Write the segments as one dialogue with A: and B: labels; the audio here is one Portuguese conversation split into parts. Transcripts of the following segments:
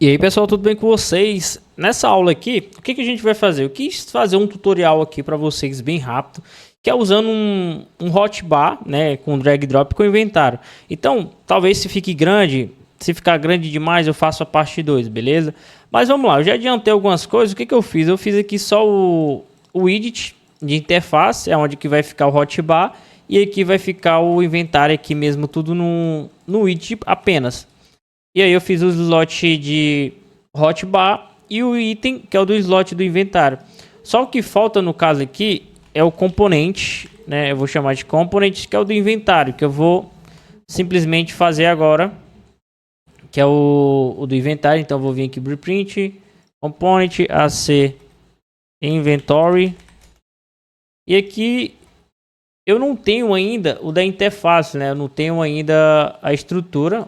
A: E aí pessoal, tudo bem com vocês? Nessa aula aqui, o que a gente vai fazer? Eu quis fazer um tutorial aqui para vocês bem rápido, que é usando um hotbar, né, com drag drop com inventário. Então, talvez se fique grande, se ficar grande demais eu faço a parte 2, beleza? Mas vamos lá, eu já adiantei algumas coisas, o que eu fiz? Eu fiz aqui só o widget de interface, é onde que vai ficar o hotbar, e aqui vai ficar o inventário aqui mesmo, tudo no widget apenas. E aí eu fiz o slot de hotbar e o item, que é o do slot do inventário. Só o que falta no caso aqui é o componente, né? Eu vou chamar de componente, que é o do inventário, que eu vou simplesmente fazer agora, que é o do inventário. Então eu vou vir aqui blueprint, component, AC, inventory. E aqui eu não tenho ainda o da interface, né? Eu não tenho ainda a estrutura.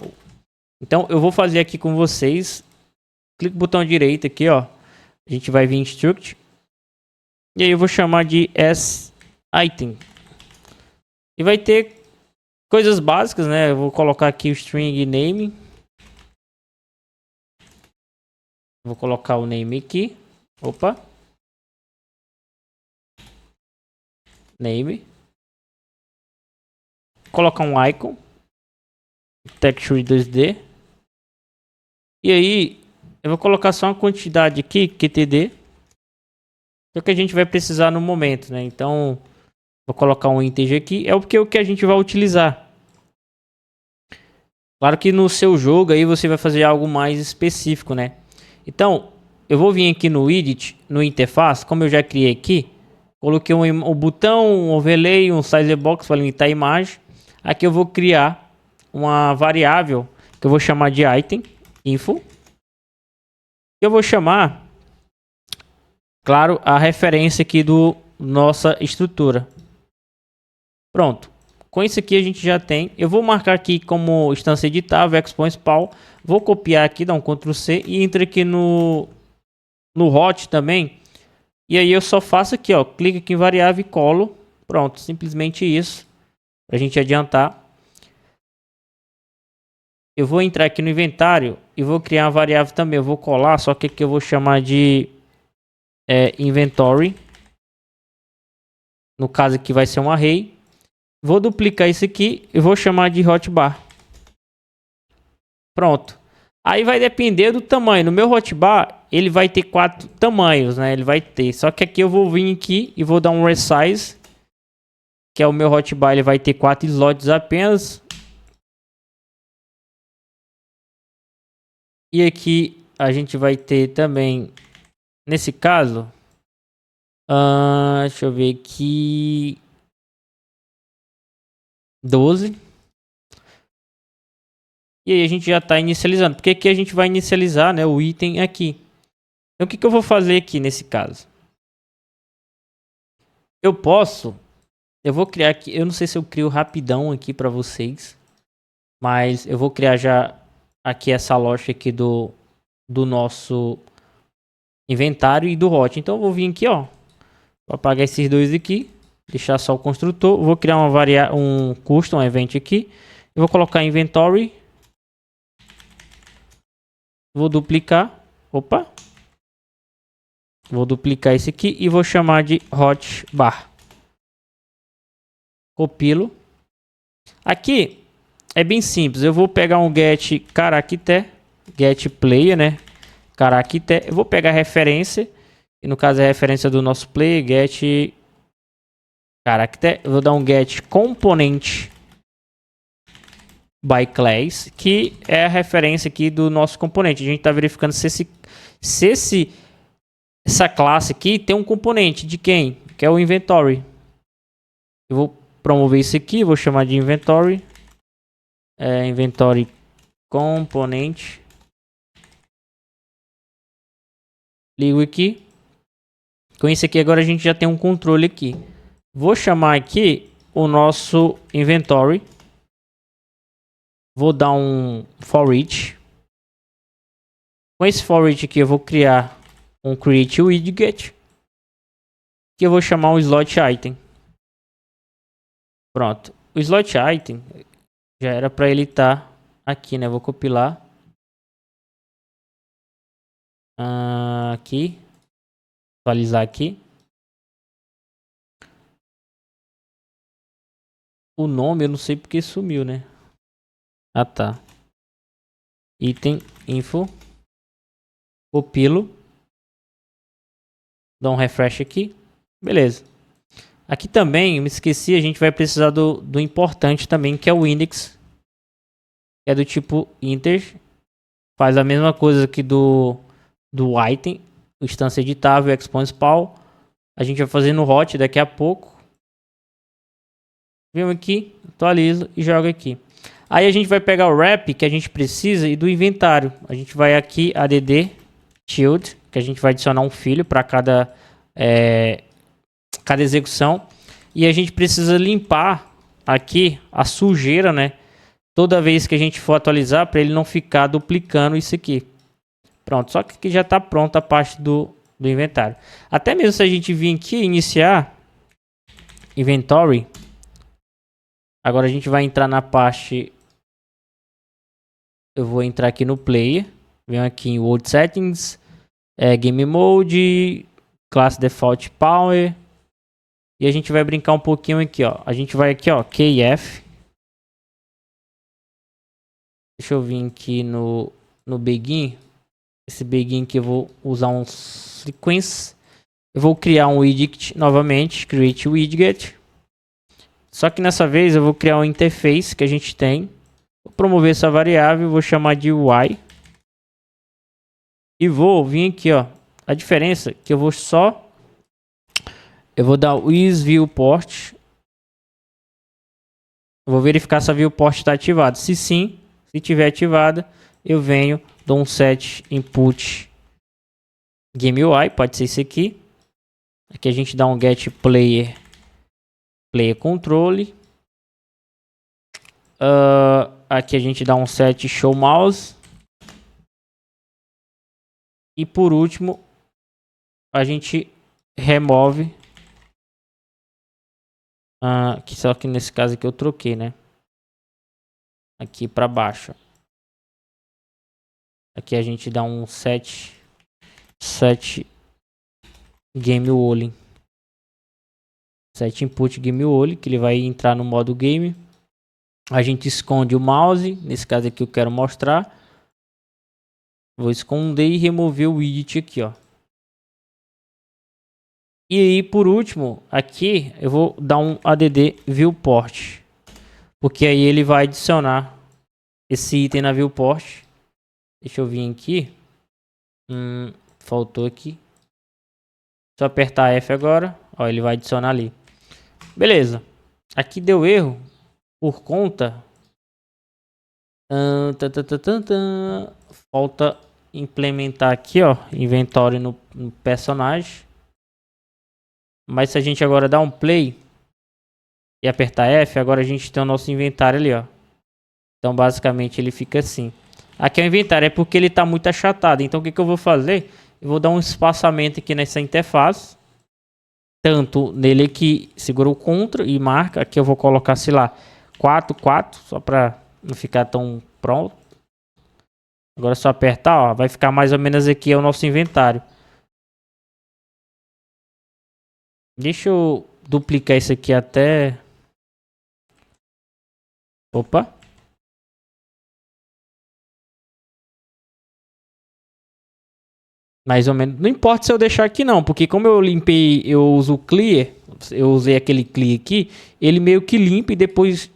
A: Então eu vou fazer aqui com vocês. Clique no botão direito aqui, ó. A gente vai vir em Struct. E aí eu vou chamar de sItem. E vai ter coisas básicas, né? Eu vou colocar aqui o string name. Vou colocar o name aqui. Opa. Name. Vou colocar um icon. Texture 2D. E aí eu vou colocar só uma quantidade aqui, QTD. É o que a gente vai precisar no momento, né? Então, vou colocar um integer aqui. É o que a gente vai utilizar. Claro que no seu jogo aí você vai fazer algo mais específico, né? Então, eu vou vir aqui no edit, no interface, como eu já criei aqui. Coloquei um botão, um overlay, um size box para limitar a imagem. Aqui eu vou criar uma variável que eu vou chamar de item info. Eu vou chamar, claro, a referência aqui do nossa estrutura. Pronto. Com isso aqui a gente já tem. Eu vou marcar aqui como instância editável, expõe spawn. Vou copiar aqui, dar um Ctrl C e entro aqui no hot também. E aí eu só faço aqui, ó, clique aqui em variável e colo. Pronto, simplesmente isso. Pra gente adiantar. Eu vou entrar aqui no inventário e vou criar uma variável também. Eu vou colar, só que aqui eu vou chamar de inventory. No caso aqui vai ser um array. Vou duplicar isso aqui e vou chamar de hotbar. Pronto. Aí vai depender do tamanho. No meu hotbar, ele vai ter 4 tamanhos, né? Ele vai ter. Só que aqui eu vou vir aqui e vou dar um resize. Que é o meu hotbar, ele vai ter 4 slots apenas. E aqui a gente vai ter também, nesse caso, deixa eu ver aqui, 12. E aí a gente já está inicializando, porque aqui a gente vai inicializar, né, o item aqui. Então o que eu vou fazer aqui nesse caso? Eu vou criar aqui, eu não sei se eu crio rapidão aqui para vocês, mas eu vou criar já aqui essa loja aqui do nosso inventário e do hot. Então eu vou vir aqui, ó, vou apagar esses dois aqui, deixar só o construtor. Vou criar um custom event aqui. Eu vou colocar inventory. Vou duplicar. Opa. Vou duplicar esse aqui e vou chamar de hotbar. Copilo. Aqui é bem simples. Eu vou pegar um get character, get player, né? Character. Eu vou pegar a referência, e no caso é a referência do nosso player, get character. Eu vou dar um get component by class, que é a referência aqui do nosso componente. A gente está verificando se essa classe aqui tem um componente de quem? Que é o inventory. Eu vou promover isso aqui, vou chamar de inventory. Inventory component. Ligo aqui. Com isso aqui agora a gente já tem um controle aqui. Vou chamar aqui o nosso inventory. Vou dar um for each. Com esse for each aqui eu vou criar um create widget, que eu vou chamar um slot item. Pronto. O slot item já era para ele estar aqui, né? Vou compilar. Aqui. Atualizar aqui. O nome eu não sei porque sumiu, né? Ah, tá. Item, info. Compilo. Dá um refresh aqui. Beleza. Aqui também, me esqueci, a gente vai precisar do importante também, que é o index. Que é do tipo integer. Faz a mesma coisa que do item. O instância editável, expõe spawn. A gente vai fazer no hot daqui a pouco. Vem aqui, atualiza e joga aqui. Aí a gente vai pegar o wrap que a gente precisa e do inventário. A gente vai aqui, add child, que a gente vai adicionar um filho para cada execução. E a gente precisa limpar aqui a sujeira, né? Toda vez que a gente for atualizar, para ele não ficar duplicando isso aqui. Pronto, só que aqui já está pronta a parte do inventário. Até mesmo se a gente vir aqui iniciar inventory, agora a gente vai entrar na parte. Eu vou entrar aqui no player, venho aqui em world settings, game mode, class default power, e a gente vai brincar um pouquinho aqui, ó. A gente vai aqui, ó, kf. Deixa eu vir aqui no begin. Esse begin que eu vou usar um sequence. Eu vou criar um widget novamente, create widget. Só que nessa vez eu vou criar um interface que a gente tem. Vou promover essa variável, vou chamar de y. E vou vir aqui, ó. A diferença é que eu vou dar o isViewPort. Eu vou verificar se a viewport está ativada. Se sim, se tiver ativada, eu venho, dou um set input GameUI, pode ser esse aqui. Aqui a gente dá um get player controle. Aqui a gente dá um set show mouse. E por último, a gente remove. Que só que nesse caso aqui eu troquei, né? Aqui para baixo. Aqui a gente dá um set game only. Set input game only, que ele vai entrar no modo game. A gente esconde o mouse, nesse caso aqui eu quero mostrar. Vou esconder e remover o widget aqui, ó. E aí, por último, aqui eu vou dar um add viewport, porque aí ele vai adicionar esse item na viewport. Deixa eu vir aqui. Faltou aqui. Só apertar F agora, ó, ele vai adicionar ali. Beleza. Aqui deu erro por conta. Falta implementar aqui, ó, inventório no personagem. Mas se a gente agora dar um play e apertar F, agora a gente tem o nosso inventário ali, ó. Então basicamente ele fica assim. Aqui é o inventário, é porque ele está muito achatado. Então o que eu vou fazer? Eu vou dar um espaçamento aqui nessa interface. Tanto nele aqui, segura o Ctrl e marca. Aqui eu vou colocar, sei lá, 4, 4, só para não ficar tão pronto. Agora é só apertar, ó, vai ficar mais ou menos aqui o nosso inventário. Deixa eu duplicar isso aqui até... Opa! Mais ou menos. Não importa se eu deixar aqui não, porque como eu limpei, eu uso o clear, eu usei aquele clear aqui, ele meio que limpa e depois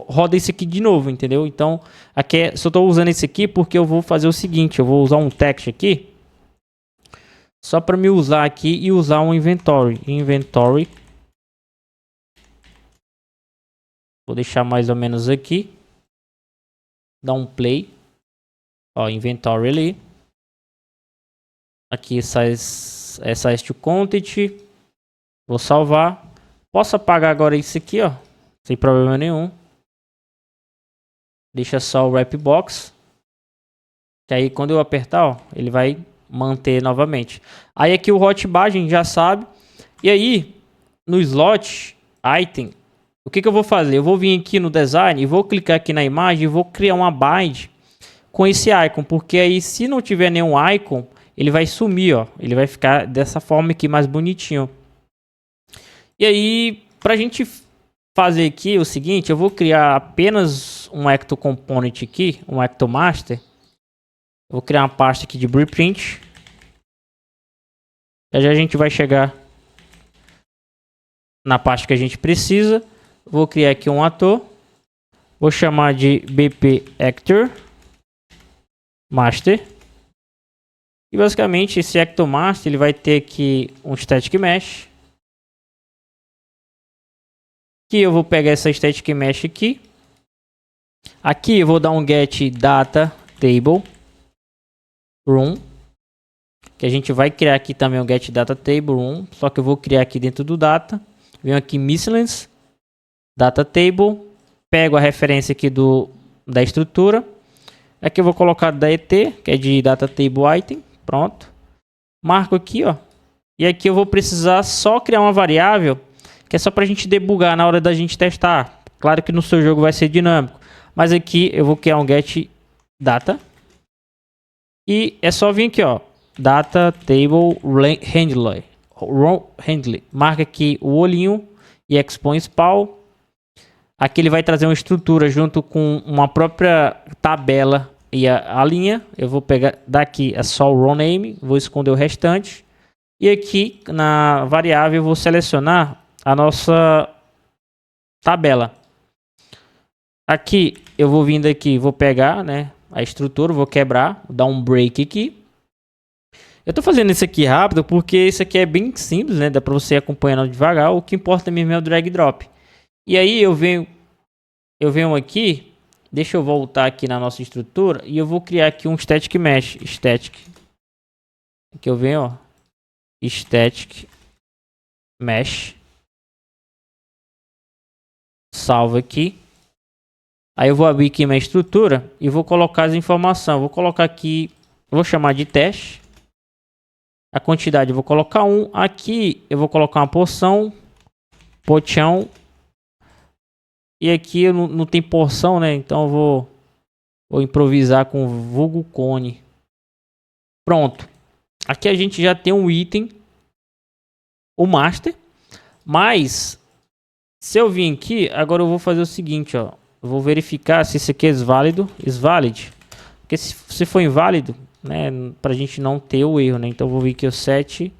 A: roda esse aqui de novo, entendeu? Então, aqui só estou usando esse aqui porque eu vou fazer o seguinte, eu vou usar um text aqui, só para me usar aqui e usar um inventory. Vou deixar mais ou menos aqui. Dar um play. Ó, inventory ali. Aqui size to content. Vou salvar. Posso apagar agora isso aqui, ó. Sem problema nenhum. Deixa só o wrap box. Que aí quando eu apertar, ó, ele vai manter novamente. Aí aqui o hotbar a gente já sabe. E aí, no slot item, o que eu vou fazer? Eu vou vir aqui no design e vou clicar aqui na imagem e vou criar uma bind com esse icon, porque aí se não tiver nenhum icon, ele vai sumir, ó. Ele vai ficar dessa forma aqui, mais bonitinho. E aí, pra gente fazer aqui o seguinte, eu vou criar apenas um Ecto Component aqui, um Ecto Master. Vou criar uma pasta aqui de blueprint. Já a gente vai chegar na parte que a gente precisa. Vou criar aqui um ator. Vou chamar de BP Actor Master. E basicamente esse Actor Master ele vai ter aqui um Static Mesh. Aqui eu vou pegar essa Static Mesh aqui. Aqui eu vou dar um Get Data Table Room. Que a gente vai criar aqui também o Get Data Table Room. Só que eu vou criar aqui dentro do Data. Venho aqui Miscellaneous Data Table. Pego a referência aqui da estrutura. Aqui eu vou colocar da ET, que é de Data Table Item. Pronto. Marco aqui, ó. E aqui eu vou precisar só criar uma variável, que é só para a gente debugar na hora da gente testar. Claro que no seu jogo vai ser dinâmico. Mas aqui eu vou criar um Get Data. E é só vir aqui, ó. Data Table Handler. Marca aqui o olhinho e expõe spawn. Aqui ele vai trazer uma estrutura junto com uma própria tabela e a linha. Eu vou pegar daqui é só o raw name, vou esconder o restante. E aqui na variável eu vou selecionar a nossa tabela. Aqui eu vou vindo aqui, vou pegar, né, a estrutura, vou quebrar, vou dar um break aqui. Eu tô fazendo isso aqui rápido porque isso aqui é bem simples, né, dá para você acompanhando devagar. O que importa mesmo é o drag drop. E aí eu venho aqui, deixa eu voltar aqui na nossa estrutura e eu vou criar aqui um Static Mesh. Static. Aqui eu venho, ó. Static Mesh. Salvo aqui. Aí eu vou abrir aqui minha estrutura e vou colocar as informações. Vou colocar aqui, vou chamar de teste. A quantidade eu vou colocar 1. Aqui eu vou colocar uma porção. Pochão. E aqui eu não tem porção, né? Então eu vou improvisar com vulgo cone. Pronto. Aqui a gente já tem um item. O master. Mas se eu vir aqui, agora eu vou fazer o seguinte, ó. Eu vou verificar se isso aqui é válido. Invalid. Porque se for inválido, né? Pra gente não ter o erro, né? Então eu vou vir aqui o set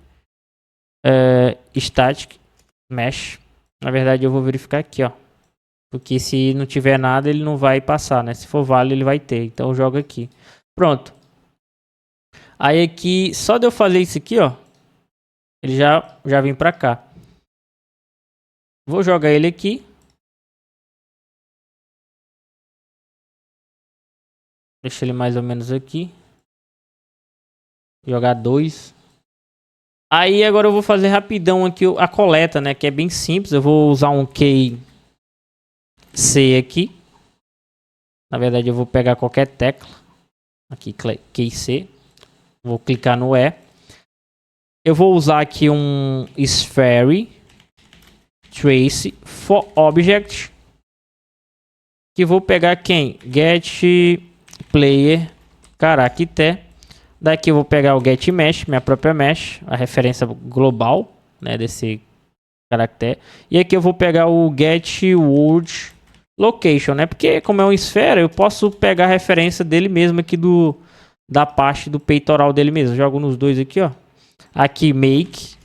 A: static mesh. Na verdade eu vou verificar aqui, ó. Porque se não tiver nada, ele não vai passar, né? Se for válido, ele vai ter. Então, eu jogo aqui. Pronto. Aí aqui, só de eu fazer isso aqui, ó. Ele já vem pra cá. Vou jogar ele aqui. Deixa ele mais ou menos aqui. Jogar 2. Aí, agora eu vou fazer rapidão aqui a coleta, né? Que é bem simples. Eu vou usar um key C aqui. Na verdade eu vou pegar qualquer tecla. Aqui, key C. Vou clicar no E. Eu vou usar aqui um sphere trace for object. Que vou pegar quem? Get player character. Daqui eu vou pegar o get mesh, minha própria mesh, a referência global, né, desse caractere. E aqui eu vou pegar o get world location, né? Porque como é uma esfera, eu posso pegar a referência dele mesmo aqui da parte do peitoral dele mesmo. Jogo nos dois aqui, ó. Aqui make.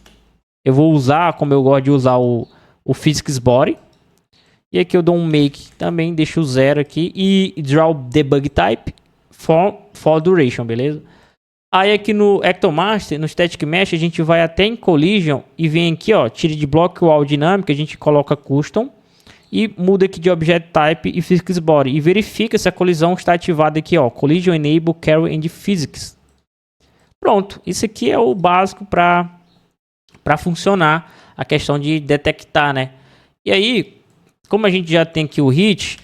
A: Eu vou usar, como eu gosto de usar o physics body. E aqui eu dou um make também, deixo o 0 aqui e draw debug type for duration, beleza? Aí aqui no Ectomaster, no Static Mesh, a gente vai até em Collision e vem aqui, ó, tire de Block Wall Dynamic, a gente coloca Custom. E muda aqui de Object Type e Physics Body. E verifica se a colisão está ativada aqui, ó. Collision Enable Carry and Physics. Pronto. Isso aqui é o básico para funcionar a questão de detectar, né? E aí, como a gente já tem aqui o hit,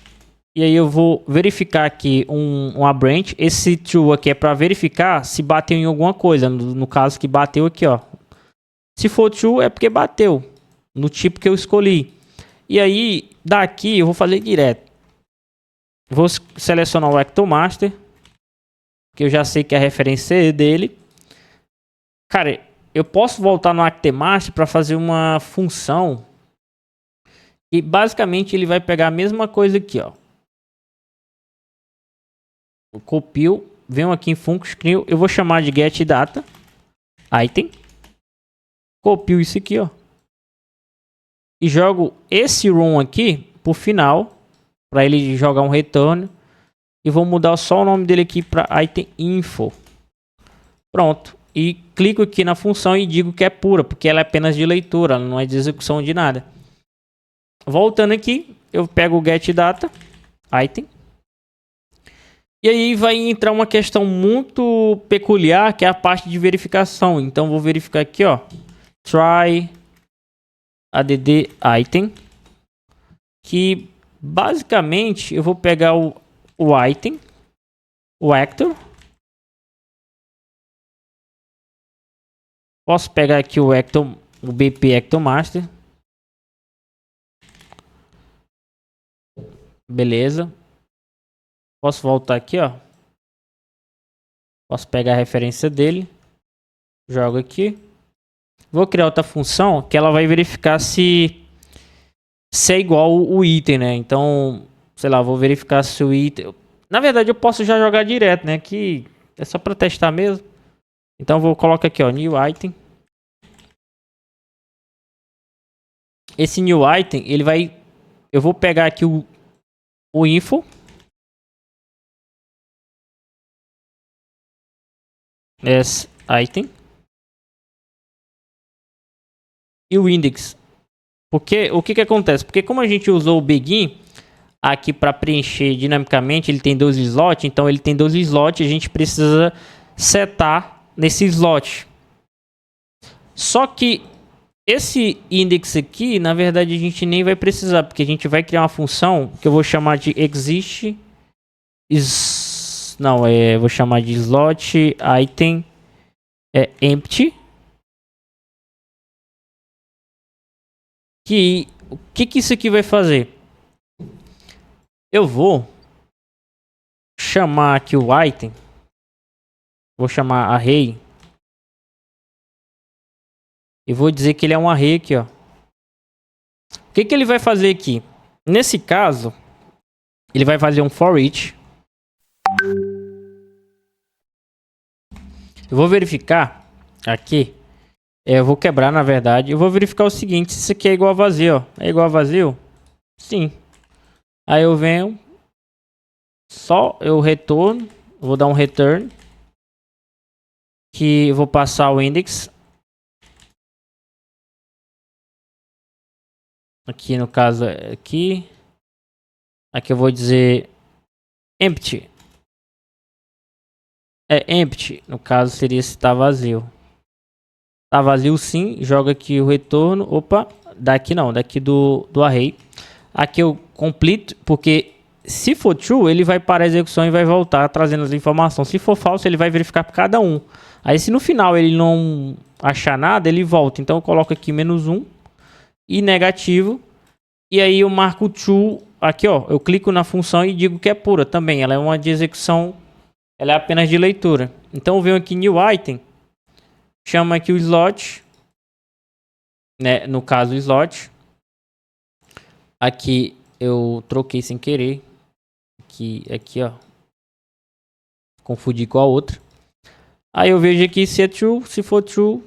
A: e aí eu vou verificar aqui uma branch. Esse true aqui é para verificar se bateu em alguma coisa. No caso que bateu aqui, ó. Se for true é porque bateu no tipo que eu escolhi. E aí, daqui eu vou fazer direto. Vou selecionar o Ectomaster, que eu já sei que a referência é dele. Cara, eu posso voltar no Ectomaster para fazer uma função. E basicamente ele vai pegar a mesma coisa aqui, ó. Eu copio, venho aqui em Function, eu vou chamar de getData item. Copio isso aqui, ó. E jogo esse room aqui pro final, para ele jogar um return. E vou mudar só o nome dele aqui para item info. Pronto. E clico aqui na função e digo que é pura, porque ela é apenas de leitura, ela não é de execução de nada. Voltando aqui, eu pego o getData item. E aí vai entrar uma questão muito peculiar, que é a parte de verificação. Então vou verificar aqui, ó. Try add item. Que basicamente eu vou pegar o item, o actor. Posso pegar aqui o BP Ectomaster. Beleza. Posso voltar aqui, ó. Posso pegar a referência dele. Jogo aqui. Vou criar outra função que ela vai verificar se é igual o item, né? Então, sei lá, vou verificar se o item... Na verdade, eu posso já jogar direto, né? Que é só para testar mesmo. Então, vou colocar aqui, ó, new item. Esse new item, ele vai... Eu vou pegar aqui o info. Esse item. E o index. Porque o que acontece? Porque como a gente usou o begin aqui para preencher dinamicamente, ele tem 12 slots, então ele tem 12 slots, a gente precisa setar nesse slot. Só que esse index aqui, na verdade, a gente nem vai precisar, porque a gente vai criar uma função que eu vou chamar de exist vou chamar de slot item empty. O que isso aqui vai fazer? Eu vou chamar aqui o item. Vou chamar array. E vou dizer que ele é um array aqui, ó. O que ele vai fazer aqui? Nesse caso, ele vai fazer um for each. Eu vou verificar aqui. Eu vou quebrar, na verdade. Eu vou verificar o seguinte. Se isso aqui é igual a vazio, ó. É igual a vazio? Sim. Aí eu venho. Só eu retorno. Vou dar um return. Que eu vou passar o index. Aqui no caso, aqui eu vou dizer empty. É empty. No caso seria se tá vazio. Tá vazio sim. Joga aqui o retorno. Opa. Daqui não. Daqui do array. Aqui eu complete. Porque se for true, ele vai parar a execução e vai voltar trazendo as informações. Se for falso, ele vai verificar por cada um. Aí se no final ele não achar nada, ele volta. Então eu coloco aqui -1 e negativo. E aí eu marco true aqui, ó. Eu clico na função e digo que é pura também. Ela é uma de execução, ela é apenas de leitura. Então eu venho aqui new item, chama aqui o slot, né? No caso o slot. Aqui eu troquei sem querer. Aqui, ó. Confundi com a outra. Aí eu vejo aqui se é true, se for true.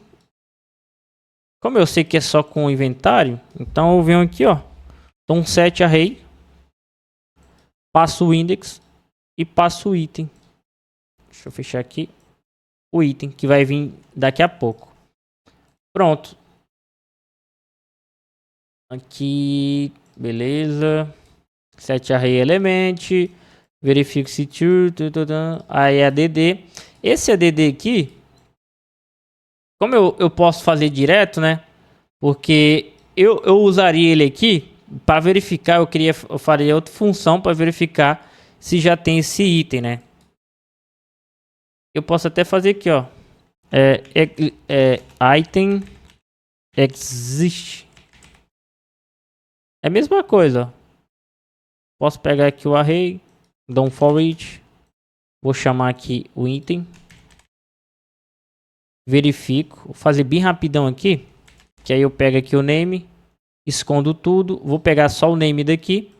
A: Como eu sei que é só com o inventário, então eu venho aqui, ó. Então set array, passo o index e passo o item. Deixa eu fechar aqui o item que vai vir daqui a pouco. Pronto. Aqui, beleza. Set array element, verifico se true, aí add. Esse add aqui, como eu posso fazer direto, né? Porque eu usaria ele aqui para verificar, eu faria outra função para verificar se já tem esse item, né? Eu posso até fazer aqui, ó. Item exist. É a mesma coisa, ó. Posso pegar aqui o array, dar um for each. Vou chamar aqui o item. Verifico. Vou fazer bem rapidão aqui. Que aí eu pego aqui o name. Escondo tudo. Vou pegar só o name daqui.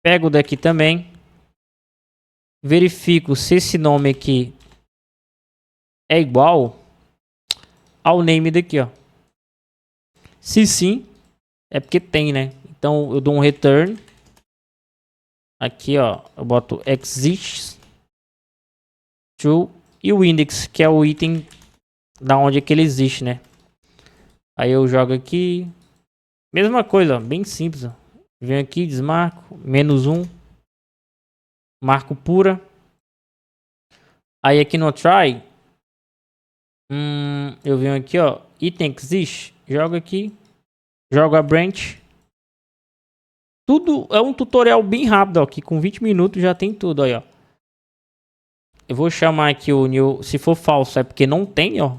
A: Pego daqui também. Verifico se esse nome aqui é igual ao name daqui, ó. Se sim, é porque tem, né? Então eu dou um return. Aqui, ó, eu boto exists true e o index, que é o item da onde é que ele existe, né? Aí eu jogo aqui, mesma coisa, ó, bem simples, ó. Venho aqui, desmarco, -1, marco pura. Aí aqui no try, eu venho aqui, ó, item exist, jogo aqui, jogo a branch. Tudo é um tutorial bem rápido, ó, que com 20 minutos já tem tudo aí, ó. Eu vou chamar aqui o new, se for falso é porque não tem, ó.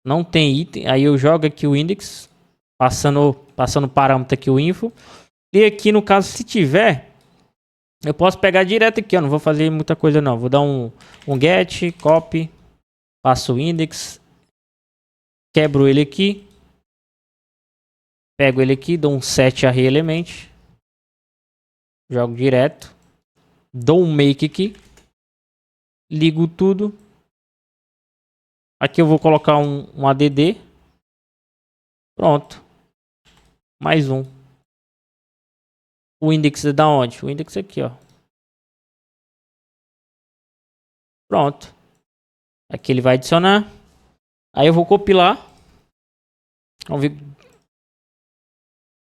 A: Não tem item, aí eu jogo aqui o index, passando parâmetro aqui o info. E aqui no caso se tiver, eu posso pegar direto aqui, ó, não vou fazer muita coisa não. Vou dar um get, copy, passo o index, quebro ele aqui, pego ele aqui, dou um set array element, jogo direto, dou um make aqui, ligo tudo. Aqui eu vou colocar um add, pronto, mais um. O index é da onde? O index aqui, ó. Pronto. Aqui ele vai adicionar. Aí eu vou compilar. Vamos ver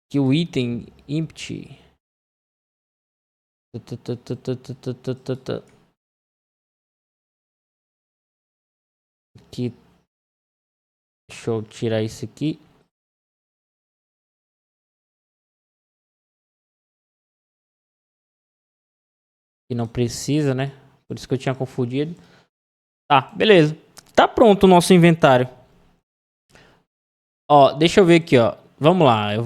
A: que o item empty. Aqui. Deixa eu tirar isso aqui. Que não precisa, né? Por isso que eu tinha confundido. Tá, beleza. Tá pronto o nosso inventário. Ó, deixa eu ver aqui, ó. Vamos lá, eu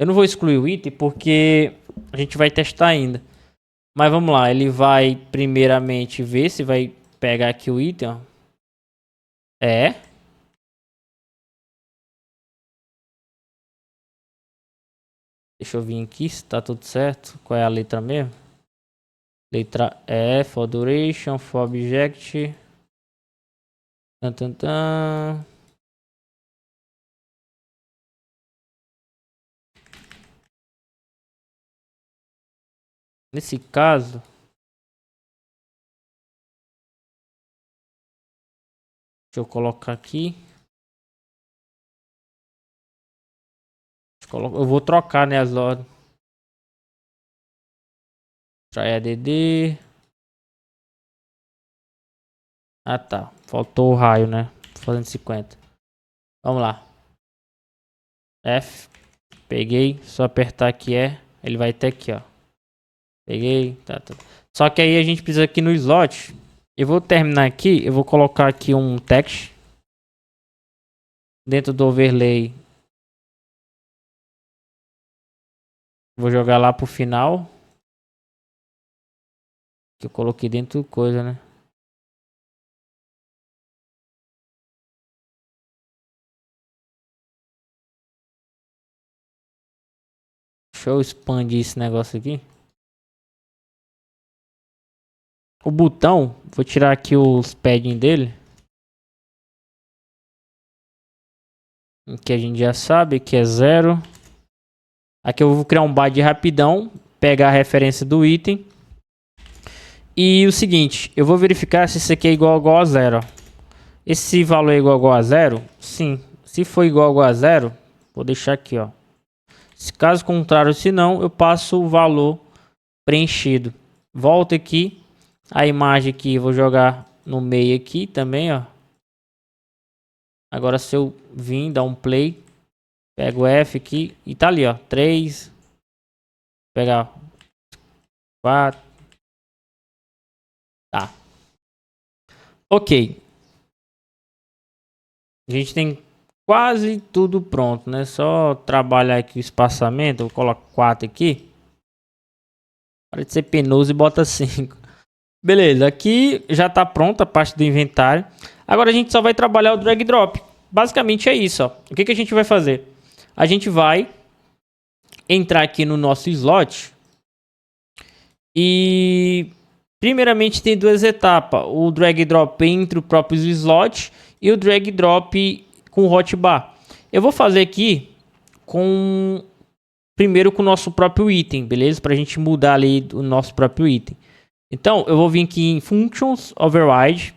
A: não vou excluir o item porque a gente vai testar ainda. Mas vamos lá, ele vai primeiramente ver se vai pegar aqui o item, ó. É. Deixa eu vir aqui se tá tudo certo. Qual é a letra mesmo? Letra E, for duration, for object. Tan, tan, tan. Nesse caso, deixa eu colocar aqui. Eu vou trocar, né, as ordens. Try add. Ah, tá. Faltou o raio, né? Fazendo 50. Vamos lá. F. Peguei. Só apertar aqui ele vai até aqui, ó. Peguei. Tá. Só que aí a gente precisa aqui no slot. Eu vou terminar aqui. Eu vou colocar aqui um text. Dentro do overlay. Vou jogar lá pro final. Que eu coloquei dentro do coisa, né? Deixa eu expandir esse negócio aqui. O botão, vou tirar aqui os padding dele. Que a gente já sabe que é 0. Aqui eu vou criar um byte rapidão. Pegar a referência do item. E o seguinte, eu vou verificar se isso aqui é igual a 0. Esse valor é igual a 0? Sim. Se for igual a 0, vou deixar aqui, ó. Se caso contrário, se não, eu passo o valor preenchido. Volto aqui. A imagem aqui, vou jogar no meio aqui também, ó. Agora se eu vir, dar um play, pego o F aqui e tá ali, ó. 3. Pegar 4. Tá. Ok. A gente tem quase tudo pronto, né? Só trabalhar aqui o espaçamento. Eu coloco 4 aqui. Para de ser penoso e bota 5. Beleza, aqui já está pronta a parte do inventário. Agora a gente só vai trabalhar o drag drop. Basicamente é isso, ó. O que a gente vai fazer? A gente vai entrar aqui no nosso slot e primeiramente tem duas etapas, o drag drop entre o próprio slot e o drag drop com hotbar. Eu vou fazer aqui primeiro com o nosso próprio item, beleza? Para a gente mudar ali o nosso próprio item. Então eu vou vir aqui em Functions Override,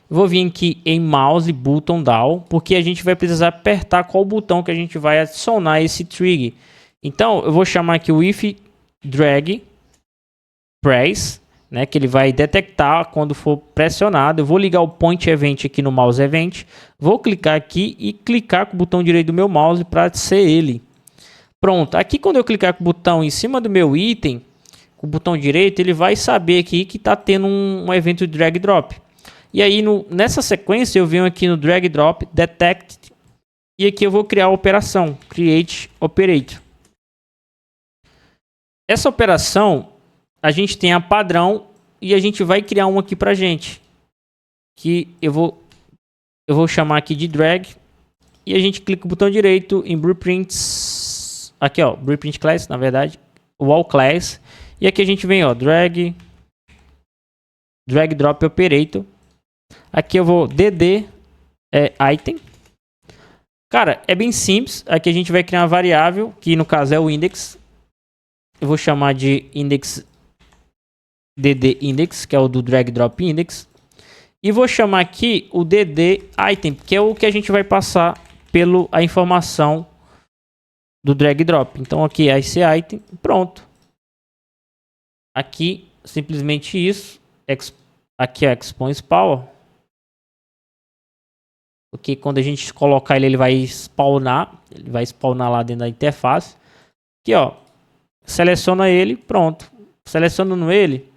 A: vou vir aqui em Mouse Button Down, porque a gente vai precisar apertar qual botão que a gente vai adicionar esse trigger. Então eu vou chamar aqui o if drag press, né, que ele vai detectar quando for pressionado. Eu vou ligar o point event aqui no mouse event, vou clicar aqui e clicar com o botão direito do meu mouse para ser ele. Pronto, aqui quando eu clicar com o botão em cima do meu item, com o botão direito, ele vai saber aqui que está tendo um evento de drag drop. E aí nessa sequência eu venho aqui no drag drop detect e aqui eu vou criar a operação create operator. Essa operação a gente tem a padrão e a gente vai criar uma aqui pra gente, que eu vou chamar aqui de drag e a gente clica o botão direito em blueprints, aqui ó, blueprint class, na verdade, wall class, e aqui a gente vem ó, drag drop operator. Aqui eu vou dd item. Cara, é bem simples. Aqui a gente vai criar uma variável, que no caso é o index. Eu vou chamar de index dd index, que é o do drag drop index. E vou chamar aqui o dd item, que é o que a gente vai passar a informação do drag drop. Então aqui é esse item, pronto. Aqui simplesmente isso. Aqui é expose power. Porque quando a gente colocar ele vai spawnar. Ele vai spawnar lá dentro da interface. Aqui ó, seleciona ele, pronto. Selecionando ele,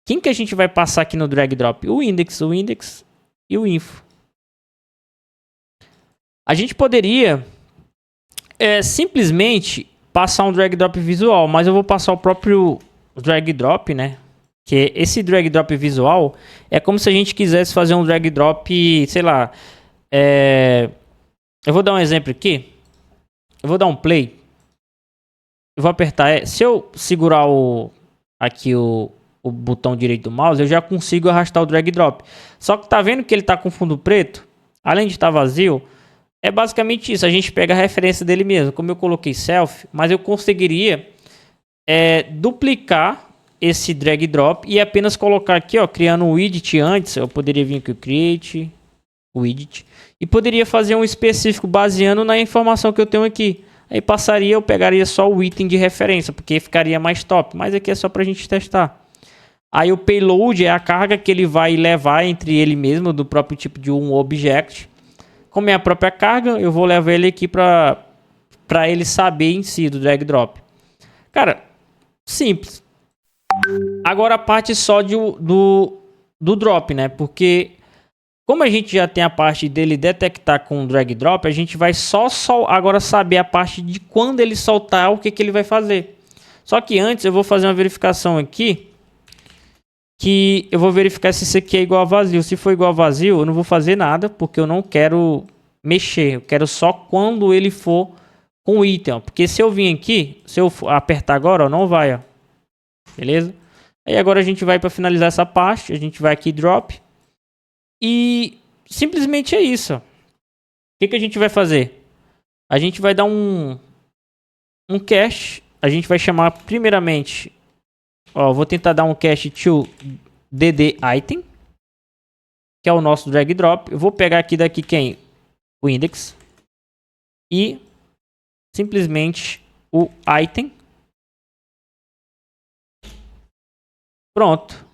A: quem que a gente vai passar aqui no drag drop? O index e o info. A gente poderia simplesmente passar um drag drop visual, mas eu vou passar o próprio drag drop, né? Que esse drag drop visual é como se a gente quisesse fazer um drag drop, sei lá. Eu vou dar um exemplo aqui. Eu vou dar um play. Eu vou apertar. Se eu segurar aqui o botão direito do mouse, eu já consigo arrastar o drag drop. Só que tá vendo que ele tá com fundo preto? Além de estar vazio, é basicamente isso. A gente pega a referência dele mesmo. Como eu coloquei self, mas eu conseguiria duplicar esse drag drop e apenas colocar aqui, ó, criando um widget antes. Eu poderia vir aqui, create widget, e poderia fazer um específico baseando na informação que eu tenho aqui. Aí passaria, eu pegaria só o item de referência, porque ficaria mais top. Mas aqui é só pra gente testar. Aí o payload é a carga que ele vai levar entre ele mesmo, do próprio tipo de um object. Como é a própria carga, eu vou levar ele aqui pra ele saber em si do drag drop. Cara, simples. Agora a parte só do drop, né? Porque como a gente já tem a parte dele detectar com o drag drop, a gente vai só agora saber a parte de quando ele soltar, o que ele vai fazer. Só que antes eu vou fazer uma verificação aqui, que eu vou verificar se isso aqui é igual a vazio. Se for igual a vazio, eu não vou fazer nada, porque eu não quero mexer. Eu quero só quando ele for com o item, ó. Porque se eu vir aqui, se eu apertar agora, ó, não vai, ó. Beleza? Aí agora a gente vai para finalizar essa parte, a gente vai aqui drop. E simplesmente é isso. O que a gente vai fazer? A gente vai dar um cache. A gente vai chamar primeiramente. Ó, vou tentar dar um cache to dd item, que é o nosso drag drop. Eu vou pegar aqui daqui quem? O index. E simplesmente o item. Pronto.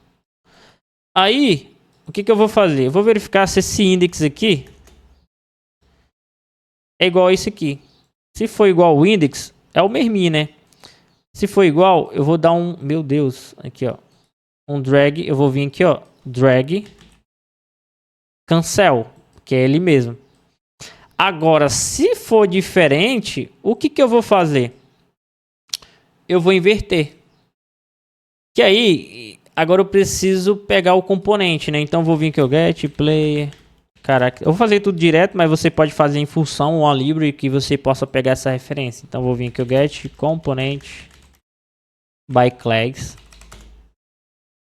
A: Aí o que eu vou fazer? Eu vou verificar se esse index aqui é igual a esse aqui. Se for igual ao index, é o mesmo, né? Se for igual, eu vou dar um... Meu Deus, aqui ó. Um drag, eu vou vir aqui ó. Drag. Cancel, que é ele mesmo. Agora, se for diferente, o que eu vou fazer? Eu vou inverter. Que aí, agora eu preciso pegar o componente, né? Então vou vir aqui, o get player. Caraca, eu vou fazer tudo direto, mas você pode fazer em função ou a library que você possa pegar essa referência. Então vou vir aqui, o get component by class.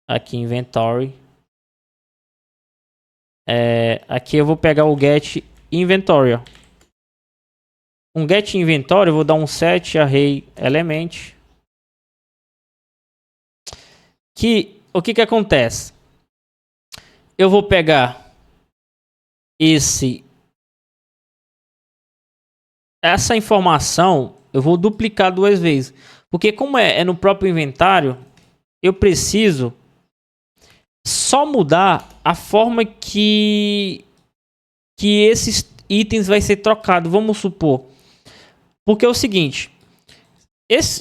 A: Aqui inventory. Aqui eu vou pegar o get inventory, ó. Um get inventory, eu vou dar um set array element. O que acontece? Eu vou pegar essa informação, eu vou duplicar 2 vezes. Porque como é no próprio inventário, eu preciso só mudar a forma que esses itens vai ser trocado, vamos supor. Porque é o seguinte,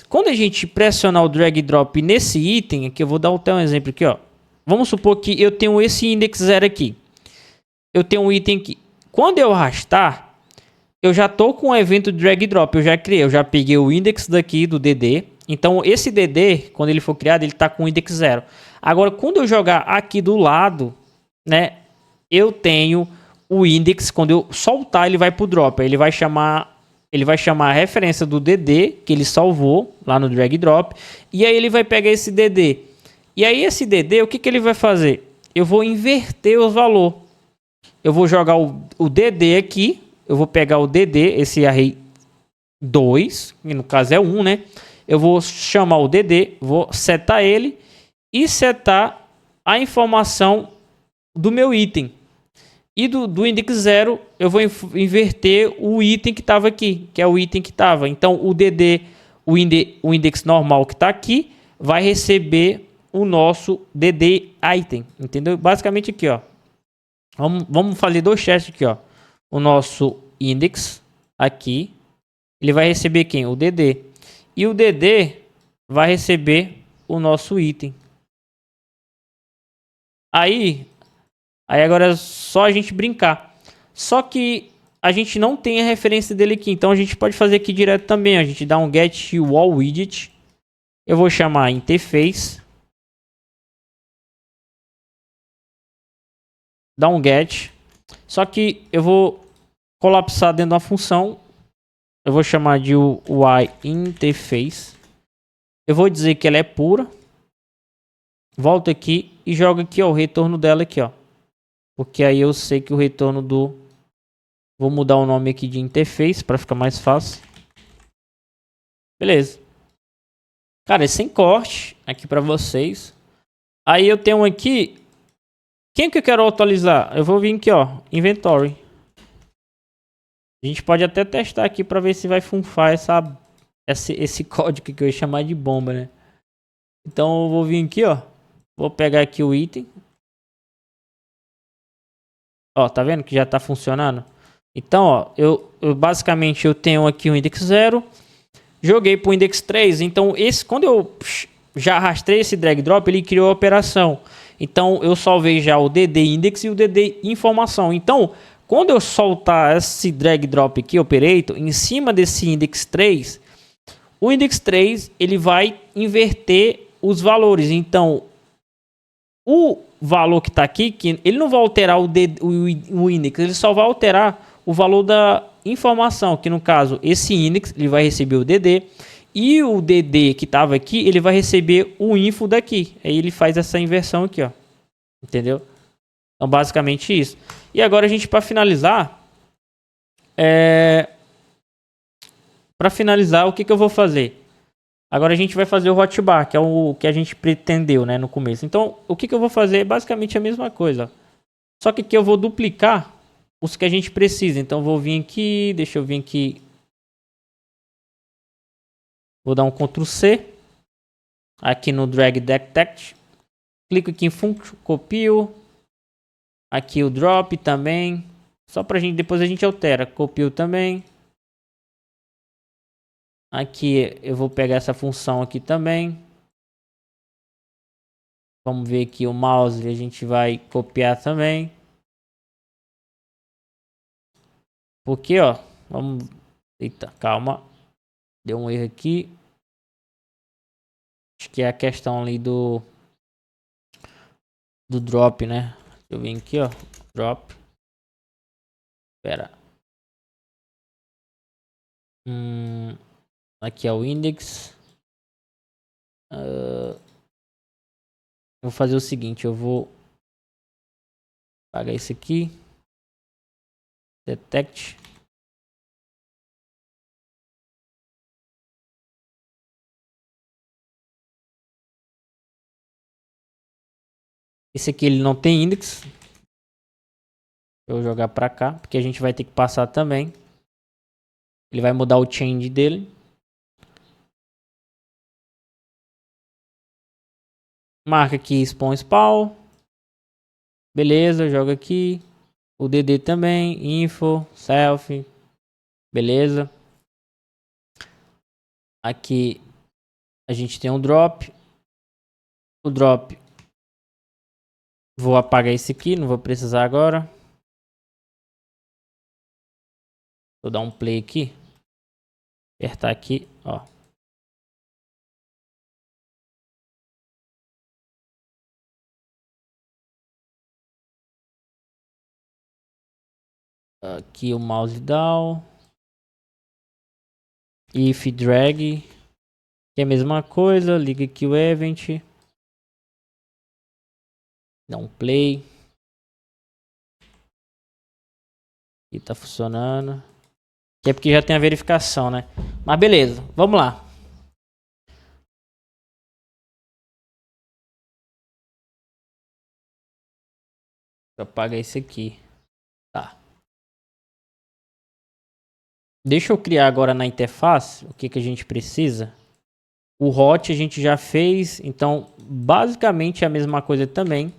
A: quando a gente pressionar o drag drop nesse item, aqui eu vou dar até um exemplo aqui, ó. Vamos supor que eu tenho esse index 0 aqui. Eu tenho um item aqui. Quando eu arrastar, eu já tô com o evento drag drop, eu já criei, eu já peguei o index daqui do DD. Então esse DD, quando ele for criado, ele tá com o index 0. Agora, quando eu jogar aqui do lado, né, eu tenho o index, quando eu soltar, ele vai pro drop. Aí ele vai chamar a referência do DD que ele salvou lá no drag drop, e aí ele vai pegar esse DD. E aí esse DD, o que ele vai fazer? Eu vou inverter os valores. Eu vou jogar o DD aqui, eu vou pegar o DD, esse array 2, que no caso é 1, né? Eu vou chamar o DD, vou setar ele e setar a informação do meu item. E do index 0, eu vou inverter o item que estava aqui, que é o item que estava. Então, o DD, o index normal que está aqui, vai receber o nosso DD item, entendeu? Basicamente aqui, ó. Vamos fazer 2 testes aqui, ó. O nosso index aqui, ele vai receber quem? O DD. E o DD vai receber o nosso item. Aí agora é só a gente brincar. Só que a gente não tem a referência dele aqui. Então a gente pode fazer aqui direto também. A gente dá um get wall widget. Eu vou chamar interface. Dá um get. Só que eu vou colapsar dentro da função. Eu vou chamar de UI interface. Eu vou dizer que ela é pura. Volto aqui e jogo aqui, ó, o retorno dela aqui, ó. Porque aí eu sei que o retorno do... Vou mudar o nome aqui de interface para ficar mais fácil. Beleza. Cara, é sem corte aqui para vocês. Aí eu tenho aqui... Quem que eu quero atualizar? Eu vou vir aqui, ó, inventory. A gente pode até testar aqui para ver se vai funfar esse código que eu ia chamar de bomba, né? Então eu vou vir aqui, ó. Vou pegar aqui o item. Ó, tá vendo que já tá funcionando? Então, ó, eu basicamente eu tenho aqui o index 0. Joguei pro index 3. Então, quando eu já arrastei esse drag drop, ele criou a operação. Então, eu salvei já o DD index e o DD informação. Então, quando eu soltar esse drag drop aqui, operator, em cima desse index 3, o index 3 ele vai inverter os valores. Então, o valor que está aqui, que ele não vai alterar o index, ele só vai alterar o valor da informação, que no caso, esse index, ele vai receber o DD, e o DD que estava aqui, ele vai receber o info daqui. Aí ele faz essa inversão aqui, ó. Entendeu? Então, basicamente isso. E agora a gente, para finalizar, o que eu vou fazer? Agora a gente vai fazer o hotbar, que é o que a gente pretendeu, né, no começo. Então, o que eu vou fazer é basicamente a mesma coisa. Só que aqui eu vou duplicar os que a gente precisa. Então, vou vir aqui, deixa eu vir aqui. Vou dar um Ctrl C. Aqui no Drag Detect. Clico aqui em Function, copio. Aqui o Drop também. Só pra gente, depois a gente altera. Copio também. Aqui eu vou pegar essa função aqui também. Vamos ver aqui o mouse, a gente vai copiar também. Porque, ó, vamos... Eita, calma. Deu um erro aqui. Acho que é a questão ali do drop, né? Deixa eu vir aqui, ó. Drop. Espera. Aqui é o index. Vou fazer o seguinte, eu vou apagar isso aqui. Detect. Esse aqui ele não tem index. Eu vou jogar pra cá, porque a gente vai ter que passar também. Ele vai mudar o change dele. Marca aqui spawn. Beleza, joga aqui. O DD também. Info, self. Beleza. Aqui a gente tem um drop. O drop. Vou apagar esse aqui, não vou precisar agora. Vou dar um play aqui. Apertar aqui, ó. Aqui o mouse down. If drag. Que é a mesma coisa. Liga aqui o event. Dá um play. Aqui tá funcionando. Que é porque já tem a verificação, né? Mas beleza, vamos lá. Deixa eu apagar esse aqui. Tá. Deixa eu criar agora na interface o que a gente precisa. O hot a gente já fez, então basicamente é a mesma coisa também.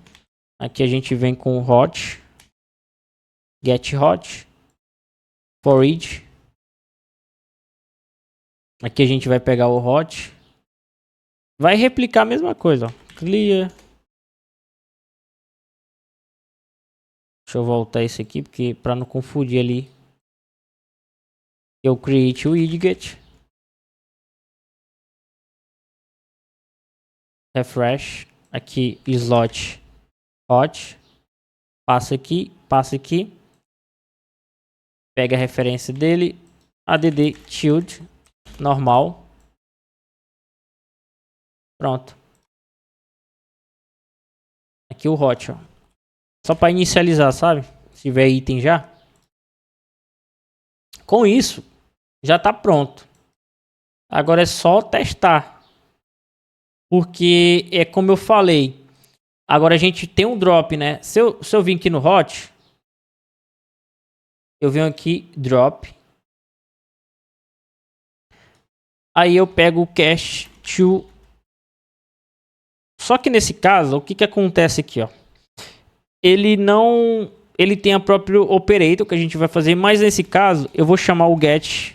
A: Aqui a gente vem com o hot, get hot, for each. Aqui a gente vai pegar o hot, vai replicar a mesma coisa, ó. Clear. Deixa eu voltar isso aqui porque para não confundir ali. Eu create o widget. Refresh. Aqui slot hot. Passa aqui, passa aqui. Pega a referência dele. Add tilde. Normal. Pronto. Aqui o hot, ó. Só para inicializar, sabe? Se tiver item já. Com isso, já tá pronto. Agora é só testar. Porque é como eu falei. Agora a gente tem um drop, né? Se eu vir aqui no hot. Eu venho aqui, drop. Aí eu pego o cache to. Só que nesse caso, o que acontece aqui, ó? Ele não... Ele tem a própria operator que a gente vai fazer. Mas nesse caso, eu vou chamar o get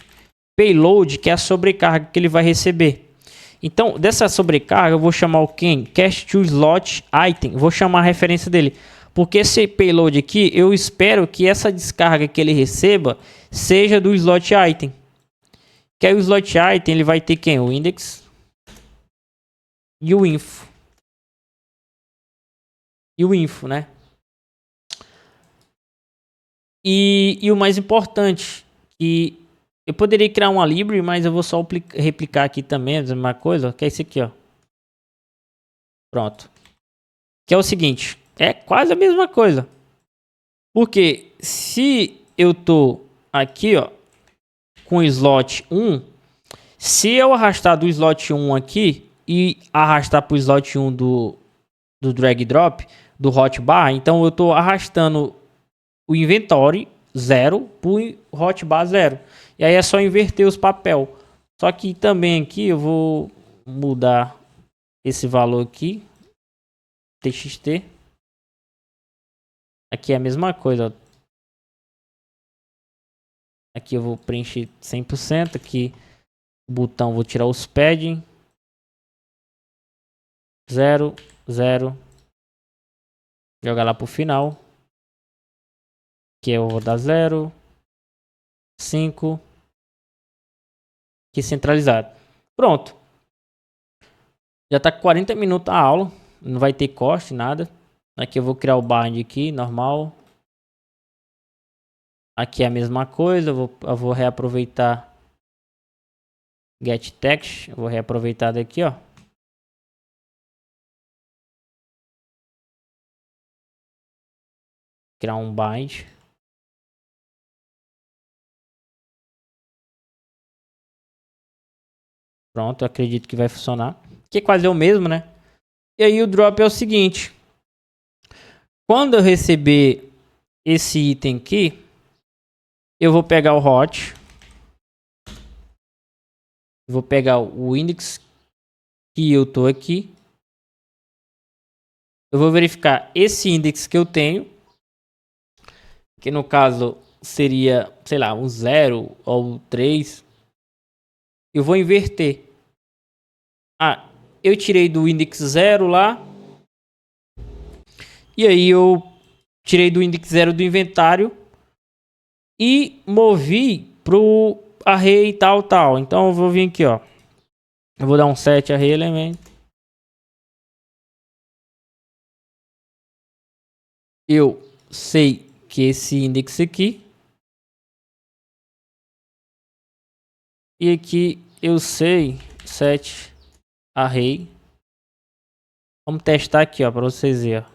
A: payload, que é a sobrecarga que ele vai receber. Então, dessa sobrecarga, eu vou chamar o quem? Cache to slot item. Vou chamar a referência dele. Porque esse payload aqui, eu espero que essa descarga que ele receba seja do slot item. Que aí o slot item, ele vai ter quem? O index e o info. E o info, né? E o mais importante, que eu poderia criar uma library, mas eu vou só replicar aqui também a mesma coisa, que é esse aqui, ó. Pronto. Que é o seguinte, é quase a mesma coisa. Porque se eu tô aqui, ó, com o slot 1, se eu arrastar do slot 1 aqui e arrastar para o slot 1 do drag drop, do hotbar, então eu tô arrastando o inventory 0 para o hotbar 0. E aí é só inverter os papel. Só que também aqui eu vou mudar esse valor aqui, txt. Aqui é a mesma coisa. Aqui eu vou preencher 100%. Aqui o botão vou tirar os padding. 0, 0. Jogar lá pro final. Aqui eu vou dar 0. 5. Aqui centralizado. Pronto. Já tá com 40 minutos a aula. Não vai ter corte, nada. Aqui eu vou criar o bind aqui, normal. Aqui é a mesma coisa. Eu vou reaproveitar get text. Eu vou reaproveitar daqui, ó. Criar um bind. Pronto, eu acredito que vai funcionar. Que é quase o mesmo, né? E aí o drop é o seguinte. Quando eu receber esse item aqui, eu vou pegar o hot. Vou pegar o index que eu tô aqui. Eu vou verificar esse index que eu tenho. Que no caso seria, sei lá, um 0 ou 3. Eu vou inverter. Ah, eu tirei do index 0 lá. E aí eu tirei do index 0 do inventário. E movi pro array tal. Então eu vou vir aqui, ó. Eu vou dar um set array element. Eu sei que esse index aqui. E aqui eu sei set array. Vamos testar aqui, ó, para vocês verem, ó.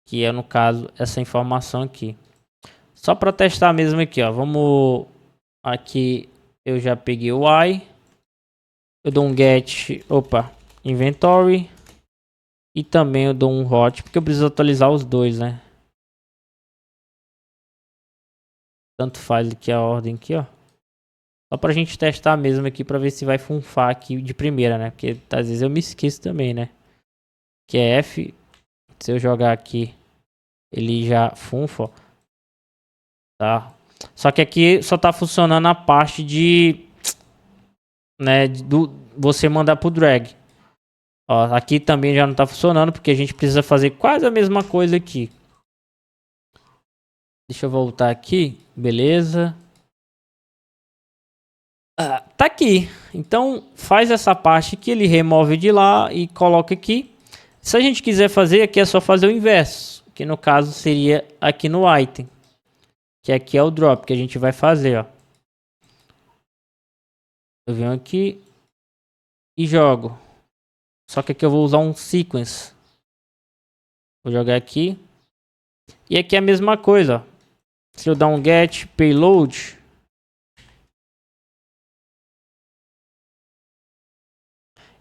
A: Que é no caso essa informação aqui. Só para testar mesmo aqui, ó. Vamos aqui, eu já peguei o y. Eu dou um get, inventory. E também eu dou um hot, porque eu preciso atualizar os dois, né? Tanto faz aqui a ordem aqui, ó. Só pra gente testar mesmo aqui pra ver se vai funfar aqui de primeira, né? Porque às vezes eu me esqueço também, né? Que é F. Se eu jogar aqui, ele já funfa, ó. Tá? Só que aqui só tá funcionando a parte de... né? Você mandar pro drag. Ó, aqui também já não tá funcionando, porque a gente precisa fazer quase a mesma coisa aqui. Deixa eu voltar aqui. Beleza. Tá aqui. Então faz essa parte que ele remove de lá e coloca aqui. Se a gente quiser fazer aqui é só fazer o inverso, que no caso seria aqui no item, que aqui é o drop que a gente vai fazer, ó. Eu venho aqui e jogo. Só que aqui eu vou usar um sequence. Vou jogar aqui. E aqui é a mesma coisa, ó. Se eu dar um get payload,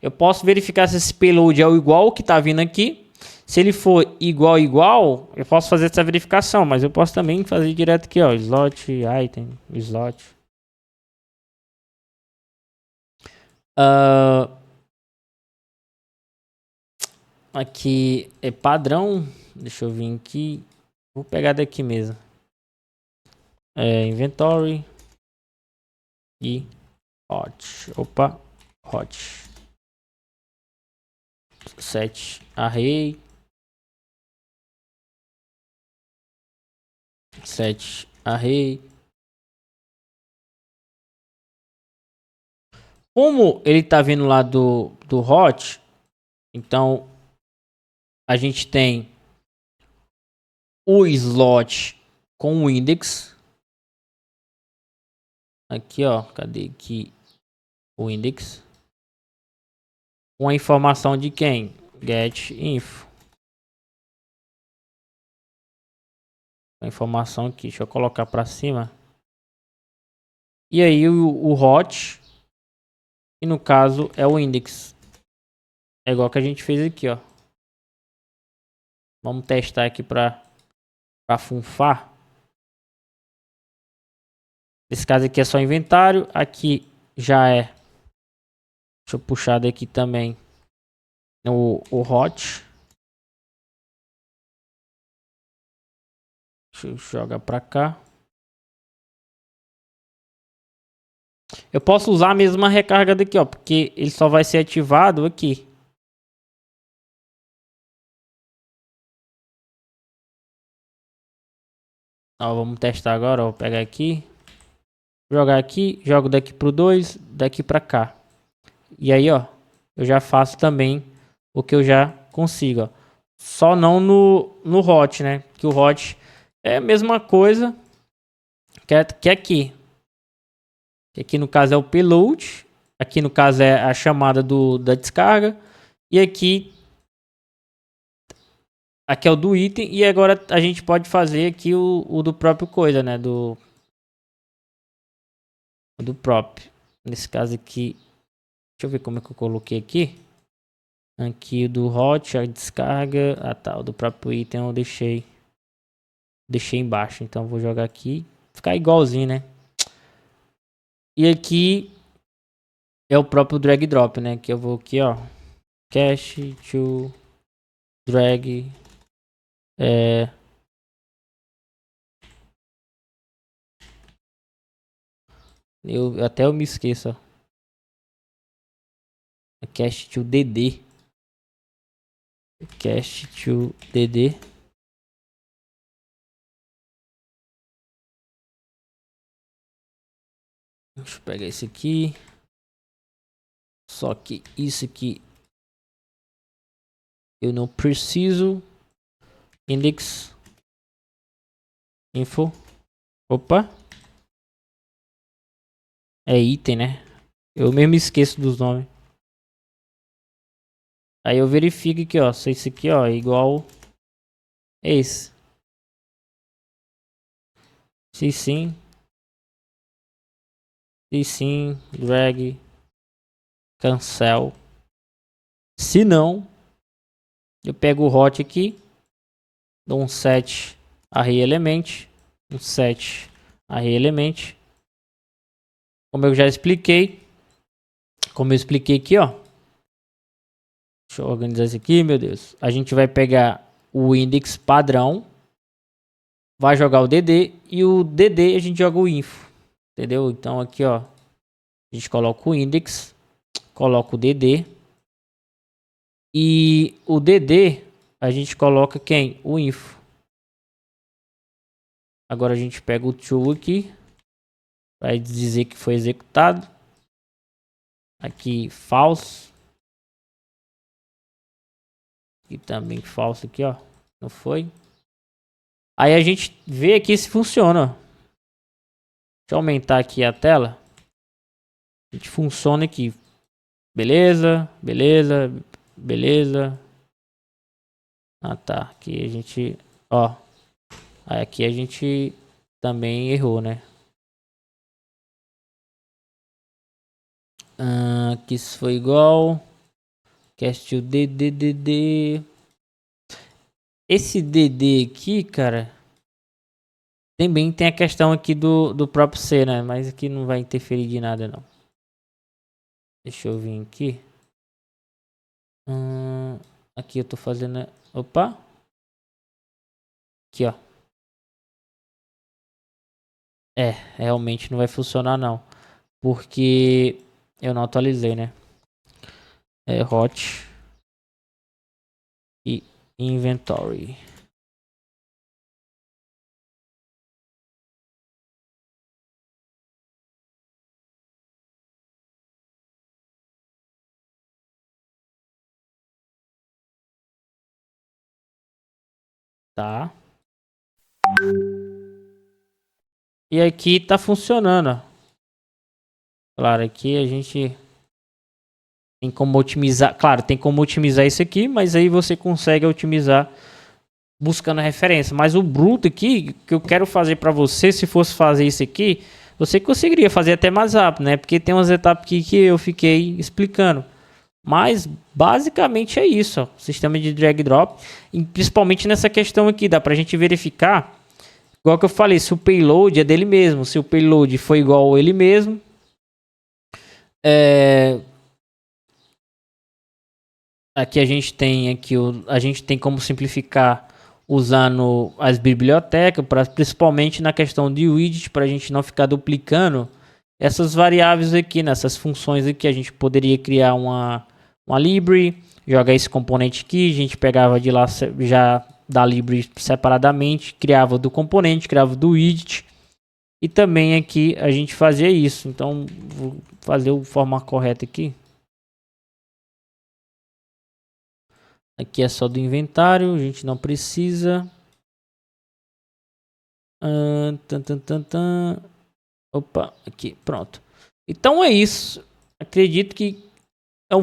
A: eu posso verificar se esse payload é o igual ao que tá vindo aqui. Se ele for igual, eu posso fazer essa verificação, mas eu posso também fazer direto aqui, ó, slot, item, slot. Aqui é padrão, deixa eu vir aqui, vou pegar daqui mesmo. Inventory e hot, hot. Set array. Set array. Como ele tá vindo lá do hot, então a gente tem o slot com o index. Aqui, ó, cadê aqui o index? Com a informação de quem? Get info. A informação aqui, deixa eu colocar para cima. E aí o hot, e no caso é o index. É igual que a gente fez aqui, ó. Vamos testar aqui para funfar. Nesse caso aqui é só inventário. Aqui já é. Deixa eu puxar daqui também o hot. Deixa eu jogar para cá. Eu posso usar a mesma recarga daqui, ó, porque ele só vai ser ativado aqui. Ó, vamos testar agora, ó. Vou pegar aqui. Jogar aqui, jogo daqui pro 2, daqui pra cá. E aí, ó, eu já faço também o que eu já consigo, ó. Só não no hot, né? Que o hot é a mesma coisa que aqui. Que aqui no caso é o payload. Aqui no caso é a chamada da descarga. E aqui é o do item. E agora a gente pode fazer aqui o do próprio coisa, né? Do próprio. Nesse caso aqui. Deixa eu ver como é que eu coloquei aqui. Aqui o do hot, a descarga. Ah tá, o do próprio item eu deixei embaixo. Então vou jogar aqui. Ficar igualzinho, né? E aqui é o próprio drag drop, né? Que eu vou aqui, ó. Cache to drag. Até eu me esqueço, ó. Cache to DD. Cache to DD. Deixa eu pegar esse aqui. Só que isso aqui eu não preciso. Index. Info. Opa. É item, né? Eu mesmo esqueço dos nomes. Aí eu verifico aqui, ó. Se esse aqui, ó, é igual esse. Se sim. Se sim, drag. Cancel. Se não, eu pego o hot aqui. Dou um set array element. Um set array element. Como eu já expliquei. Como eu expliquei aqui, ó. Deixa eu organizar isso aqui, meu Deus. A gente vai pegar o index padrão. Vai jogar o DD. E o DD a gente joga o info. Entendeu? Então aqui, ó. A gente coloca o index. Coloca o DD. E o DD a gente coloca quem? O info. Agora a gente pega o true aqui. Vai dizer que foi executado. Aqui false. E também falso aqui, ó. Não foi. Aí a gente vê aqui se funciona. Deixa eu aumentar aqui a tela. A gente funciona aqui. Beleza, beleza, beleza. Ah tá, aqui a gente, ó. Aí aqui a gente também errou, né? Aqui isso foi igual. Cast o DDDD. Esse DD aqui, cara, também tem a questão aqui do próprio C, né? Mas aqui não vai interferir de nada, não. Deixa eu vir aqui. Aqui eu tô fazendo... Opa! Aqui, ó. Realmente não vai funcionar, não. Porque eu não atualizei, né? Hot e inventory. Tá. E aqui tá funcionando. Claro, aqui a gente tem como otimizar. Claro, tem como otimizar isso aqui, mas aí você consegue otimizar buscando referência. Mas o bruto aqui, que eu quero fazer para você, se fosse fazer isso aqui, você conseguiria fazer até mais rápido, né? Porque tem umas etapas aqui que eu fiquei explicando. Mas basicamente é isso, ó, sistema de drag drop, e principalmente nessa questão aqui, dá pra gente verificar, igual que eu falei, se o payload é dele mesmo, se o payload foi igual a ele mesmo, aqui a gente tem como simplificar usando as bibliotecas, principalmente na questão de widget, para a gente não ficar duplicando essas variáveis aqui, nessas funções aqui, a gente poderia criar uma library, jogar esse componente aqui, a gente pegava de lá já da Libre separadamente, criava do componente, criava do widget. E também aqui a gente fazia isso. Então, vou fazer o forma correta aqui. Aqui é só do inventário, a gente não precisa. Opa, aqui, pronto. Então é isso. Acredito que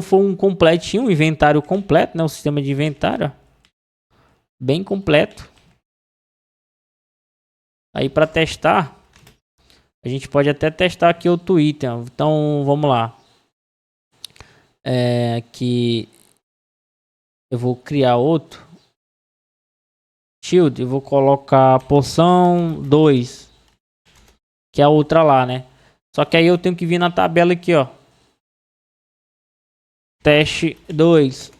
A: foi um completinho, um inventário completo, né? O sistema de inventário, ó, bem completo. Aí para testar, a gente pode até testar aqui outro item. Então vamos lá. Aqui eu vou criar outro shield. Eu vou colocar poção 2, que é a outra lá, né? Só que aí eu tenho que vir na tabela aqui, ó. Teste 2.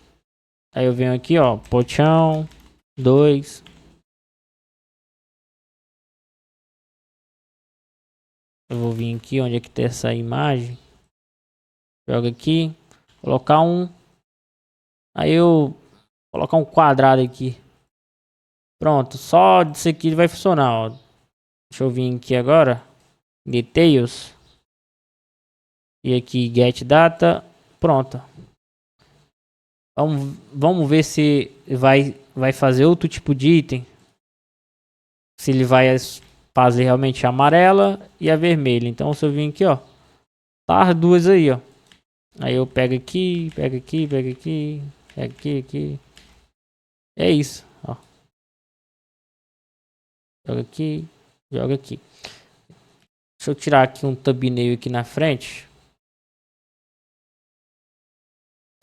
A: Aí eu venho aqui, ó. Poção 2. Eu vou vir aqui onde é que tem essa imagem. Joga aqui. Colocar um. Aí eu vou colocar um quadrado aqui. Pronto. Só disso aqui vai funcionar, ó. Deixa eu vir aqui agora. Details. E aqui get data. Pronto. Vamos ver se vai fazer outro tipo de item. Se ele vai fazer realmente a amarela e a vermelha. Então se eu vir aqui, ó. Tá as duas aí, ó. Aí eu pego aqui, pego aqui, pego aqui, pego aqui, aqui. É isso, ó. Joga aqui, joga aqui. Deixa eu tirar aqui um thumbnail aqui na frente.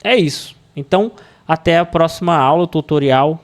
A: É isso. Então, até a próxima aula, tutorial.